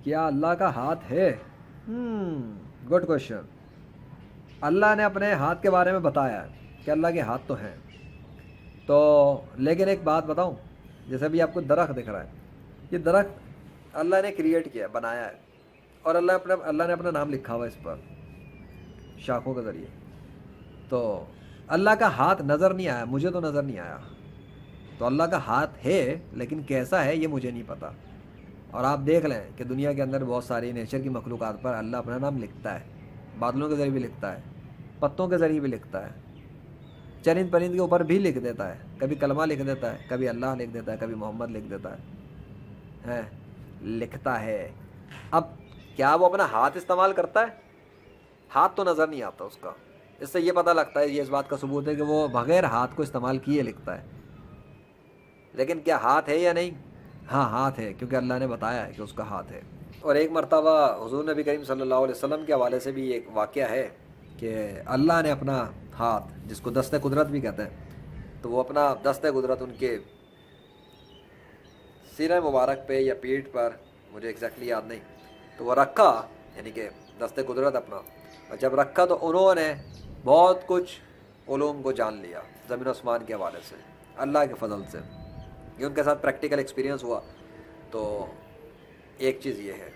کیا اللہ کا ہاتھ ہے؟ Good question. اللہ نے اپنے ہاتھ کے بارے میں بتایا ہے کہ اللہ کے ہاتھ تو ہیں. تو لیکن ایک بات بتاؤں، جیسے بھی آپ کو درخت دکھ رہا ہے، یہ درخت اللہ نے کریٹ کیا، بنایا ہے، اور اللہ نے اپنا نام لکھا ہوا ہے اس پر شاخوں کے ذریعے. تو اللہ کا ہاتھ نظر نہیں آیا، مجھے تو نظر نہیں آیا. تو اللہ کا ہاتھ ہے، لیکن کیسا ہے یہ مجھے نہیں پتا. اور آپ دیکھ لیں کہ دنیا کے اندر بہت ساری نیچر کی مخلوقات پر اللہ اپنا نام لکھتا ہے. بادلوں کے ذریعے بھی لکھتا ہے، پتوں کے ذریعے بھی لکھتا ہے، چرند پرند کے اوپر بھی لکھ دیتا ہے. کبھی کلمہ لکھ دیتا ہے، کبھی اللہ لکھ دیتا ہے، کبھی محمد لکھ دیتا ہے. لکھتا ہے. اب کیا وہ اپنا ہاتھ استعمال کرتا ہے؟ ہاتھ تو نظر نہیں آتا اس کا. اس سے یہ پتہ لگتا ہے، یہ اس بات کا ثبوت ہے کہ وہ بغیر ہاتھ کو استعمال کیے لکھتا ہے. لیکن کیا ہاتھ ہے یا نہیں؟ ہاں ہاتھ ہے، کیونکہ اللہ نے بتایا ہے کہ اس کا ہاتھ ہے. اور ایک مرتبہ حضور نبی کریم صلی اللہ علیہ وسلم کے حوالے سے بھی ایک واقعہ ہے کہ اللہ نے اپنا ہاتھ، جس کو دست قدرت بھی کہتے ہیں، تو وہ اپنا دست قدرت ان کے سینہ مبارک پہ یا پیٹھ پر، مجھے ایگزیکٹلی یاد نہیں، تو وہ رکھا، یعنی کہ دست قدرت اپنا. اور جب رکھا تو انہوں نے بہت کچھ علوم کو جان لیا زمین و آسمان کے حوالے سے، اللہ کے فضل سے. یہ ان کے ساتھ پریکٹیکل ایکسپیرینس ہوا. تو ایک چیز یہ ہے.